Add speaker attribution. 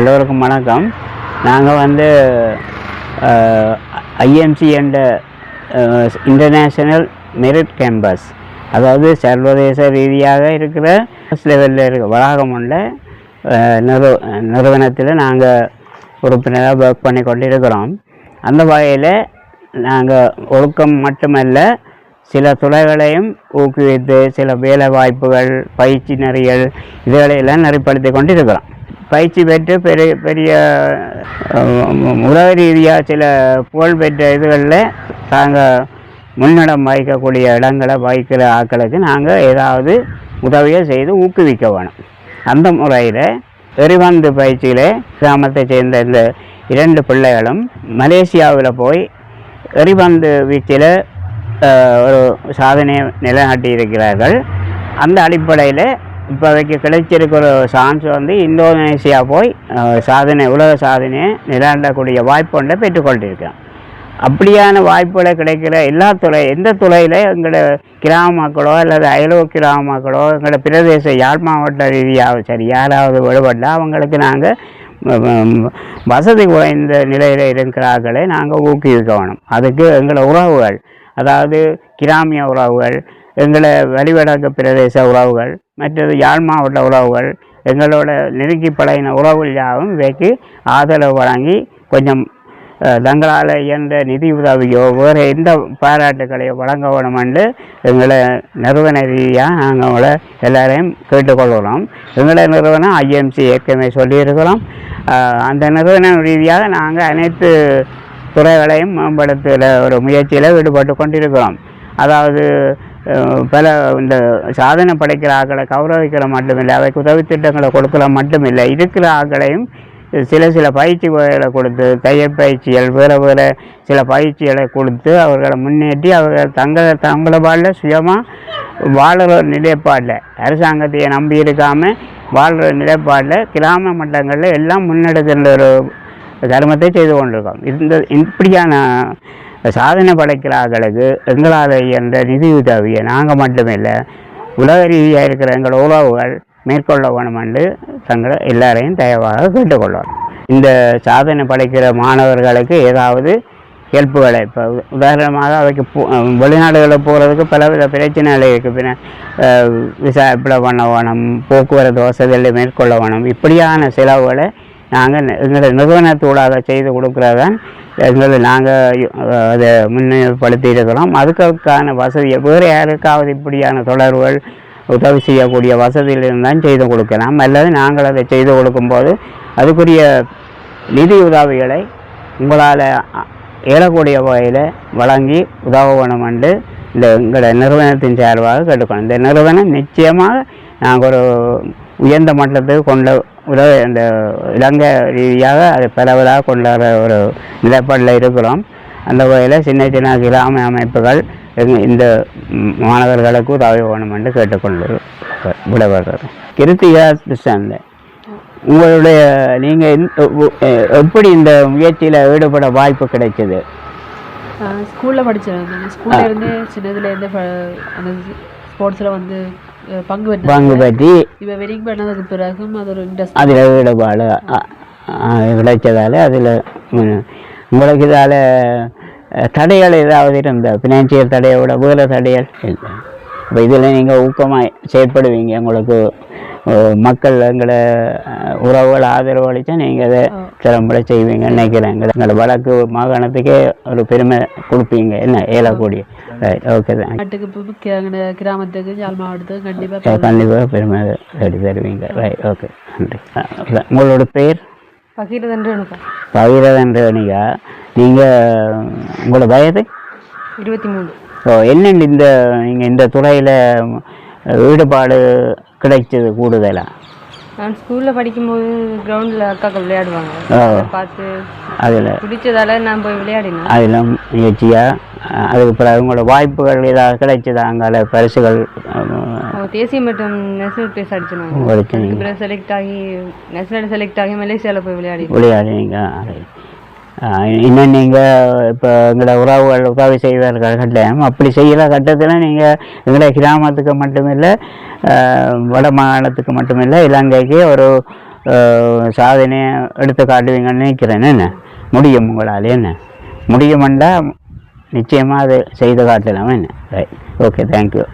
Speaker 1: எல்லோருக்கும் வணக்கம். நாங்கள் ஐஎம்சி என்ற இன்டர்நேஷ்னல் மெரிட் கேம்பஸ், அதாவது சர்வதேச ரீதியாக இருக்கிற லெவலில் இருக்க வளாகம் உள்ள நிறுவனத்தில் நாங்கள் உறுப்பினராக ஒர்க் பண்ணி கொண்டு இருக்கிறோம். அந்த வகையில் நாங்கள் ஒழுக்கம் மட்டுமல்ல, சில துறைகளையும் ஊக்குவித்து சில வேலை வாய்ப்புகள், பயிற்சி நெறிகள் இதுகளையெல்லாம் நெறிப்படுத்தி கொண்டு இருக்கிறோம். பயிற்சி பெற்று பெரிய பெரிய உலக ரீதியாக சில புகழ்பெற்ற இதுகளில் நாங்கள் முன்னிடம் வகிக்கக்கூடிய இடங்களை வகிக்கிற ஆட்களுக்கு நாங்கள் ஏதாவது உதவியை செய்து ஊக்குவிக்க வேணும். அந்த முறையில் எரிபந்து பயிற்சியில் கிராமத்தை சேர்ந்த இந்த 2 பிள்ளைகளும் மலேசியாவில் போய் எரிபந்து வீச்சில் ஒரு சாதனையை நிலைநாட்டி இருக்கிறார்கள். அந்த அடிப்படையில் இப்போதைக்கு கிடைச்சிருக்கிற சான்ஸ் இந்தோனேசியா போய் உலக சாதனையை நிலைநாட்டக்கூடிய வாய்ப்பு ஒன்றை பெற்றுக்கொண்டிருக்கிறோம். அப்படியான வாய்ப்புகளை கிடைக்கிற எந்த துறையில் எங்களோட கிராம மக்களோ அல்லது அயலூர் கிராம மக்களோ எங்களோட பிரதேச யாழ் மாவட்ட ரீதியாக சரி யாராவது விடுபட்டால் அவங்களுக்கு நாங்கள் வசதி குறைந்த நிலையில் இருக்கிறார்களே நாங்கள் ஊக்குவிக்க வேணும். அதுக்கு எங்களோட உறவுகள், அதாவது கிராமிய உறவுகள், எங்களை வழிவடக்கு பிரதேச உறவுகள், மற்றது யாழ் மாவட்ட உறவுகள், எங்களோட நெருங்கி பழகின உறவுகள் யாவும் இவைக்கு ஆதரவு வழங்கி கொஞ்சம் தங்களால் இயன்ற நிதி உதவியோ வேறு எந்த பாராட்டுக்களையோ வழங்க வேணும் என்று எங்களை நிறுவன ரீதியாக நாங்கள் அவங்கள எல்லாரையும் கேட்டுக்கொள்கிறோம். எங்களை நிறுவனம் ஐஎம்சி ஏற்கனவே சொல்லியிருக்கிறோம். அந்த நிறுவன ரீதியாக நாங்கள் அனைத்து துறைகளையும் மேம்படுத்துகிற ஒரு முயற்சியில் ஈடுபட்டு கொண்டிருக்கிறோம். அதாவது பல இந்த சாதனை படைக்கிற ஆக்களை கௌரவிக்கிற மட்டுமில்லை, அவைக்கு உதவி திட்டங்களை கொடுக்கல மட்டுமில்லை, இருக்கிற ஆக்களையும் சில பயிற்சி வகைகளை கொடுத்து, தையற்பயிற்சிகள் வேறு சில பயிற்சிகளை கொடுத்து அவர்களை முன்னேற்றி அவர்கள் தங்களை வாழ்ல சுயமாக வாழ்கிற நிலைப்பாடில், அரசாங்கத்தையே நம்பி இருக்காமல் வாழ்கிற நிலைப்பாடில் கிராம மட்டங்களில் எல்லாம் முன்னெடுக்கின்ற ஒரு தர்மத்தை செய்து கொண்டிருக்கோம். இப்படியான சாதனை படைக்கிறார்களுக்கு எங்களால் என்ற நிதி உதவியை நாங்கள் மட்டுமில்லை, உலக ரீதியாக இருக்கிற எங்கள் உறவுகள் மேற்கொள்ள வேணும் என்று தங்களை எல்லாரையும் தயவாக கேட்டுக்கொள்வோம். இந்த சாதனை படைக்கிற மாணவர்களுக்கு ஏதாவது ஹெல்ப்புகளை, இப்போ உதாரணமாக அவைக்கு வெளிநாடுகளில் போகிறதுக்கு பலவித பிரச்சனைகள் இருக்குது. பின்ன விசா அப்ளை பண்ண வேணும், போக்குவரத்து வசதிகளை மேற்கொள்ள வேணும். இப்படியான செலவுகளை நாங்கள் எங்களை நிறுவனத்தூடாக செய்து கொடுக்குறதான் நாங்கள் அதை முன்னிலைப்படுத்தி இருக்கிறோம். அதுக்கான வசதியை வேறு யாருக்காவது இப்படியான தொடர்புகள் உதவி செய்யக்கூடிய வசதியில் இருந்தால் செய்து கொடுக்கலாம். அல்லது நாங்கள் அதை செய்து கொடுக்கும்போது அதுக்குரிய நிதி உதவிகளை உங்களால் ஏறக்கூடிய வகையில் வழங்கி உதவ வேணும் என்று எங்களோட நிறுவனத்தின் சார்பாக கேட்டுக்கணும். இந்த நிறுவனம் நிச்சயமாக நாங்கள் ஒரு உயர்ந்த மட்டத்துக்கு இந்த இலங்கை ரீதியாக அதை பரவலாக கொண்டாடுற ஒரு நிலைப்பாடில் இருக்கிறோம். அந்த வகையில் சின்ன கிராம அமைப்புகள் இந்த மாணவர்களுக்கு உதவி வேணும் என்று கேட்டுக்கொண்டு விடப்படுறது. கிருத்திகா கிருஷ்ணன், உங்களுடைய நீங்கள் எப்படி இந்த முயற்சியில் ஈடுபட வாய்ப்பு கிடைச்சது?
Speaker 2: ஸ்கூலில் படித்தேன். ஸ்கூலில் இருந்து சின்னதுலேருந்து அந்த ஸ்போர்ட்ஸில் பங்கு பற்றி இப்போ வெரிங் பண்ணதுக்கு பிறகும் அது ஒரு இன்ட்ரெஸ்ட்,
Speaker 1: அதில் ஈடுபாடு கிடைச்சதால் அதில் உங்களுக்கு இதால் தடைகள் ஏதாவது இருந்த ஃபினான்சியல் தடையோட வேறு தடைகள் இல்லை. இப்போ இதில் நீங்கள் ஊக்கமாக செயற்படுவீங்க, உங்களுக்கு மக்கள் எங்களை உறவுகள் ஆதரவு அளித்தா நீங்கள் அதை திறம்பட செய்வீங்க நினைக்கிறேன். எங்களை வடக்கு மாகாணத்துக்கே ஒரு பெருமை கொடுப்பீங்க, என்ன ஏலக்கூடிய. ஓகே தான்.
Speaker 2: கிராமத்துக்கு யாழ் மாவட்டத்துக்கு
Speaker 1: கண்டிப்பாக பெருமை தேடி தருவீங்க. ரைட், ஓகே, நன்றி. உங்களோட பேர்? பகீரதன் ரேணுகா. நீங்கள் உங்களோட வயது?
Speaker 2: 23.
Speaker 1: என்னென்னு நீங்கள் இந்த துறையில் ஈடுபாடு கிடைச்சது கூடுதலாக?
Speaker 2: நான் ஸ்கூலில் படிக்கும்போது கிரவுண்டில் அக்காக்கள் விளையாடுவாங்க, பார்த்து
Speaker 1: அதில்
Speaker 2: பிடிச்சதால நான் போய் விளையாடினேன்.
Speaker 1: அதில் முயற்சியாக அதுக்கு பிறகு உங்களோட வாய்ப்புகள் ஏதாவது கிடைச்சதா? அங்கே பரிசுகள்
Speaker 2: தேசிய மற்றும் நேஷனல் ப்ரைஸ் அடிச்சேன். செலக்ட் ஆகி நேஷனல் செலக்ட் ஆகி மலேசியாவில் போய்
Speaker 1: விளையாடினீங்க. இன்னும் நீங்கள் இப்போ எங்களோட உறவுகள் உதவி செய்வார்கள் கட்டாயம். அப்படி செய்கிற கட்டத்தில் நீங்கள் எங்களோட கிராமத்துக்கு மட்டுமில்லை, வட மாகாணத்துக்கு மட்டுமில்லை, இலங்கைக்கு ஒரு சாதனையை எடுத்து காட்டுவீங்கன்னு நினைக்கிறேன். என்ன முடியும் உங்களால்? என்ன முடியுமெண்டா நிச்சயமாக அது செய்து காட்டலாம். என்ன ரைட், ஓகே, தேங்க்யூ.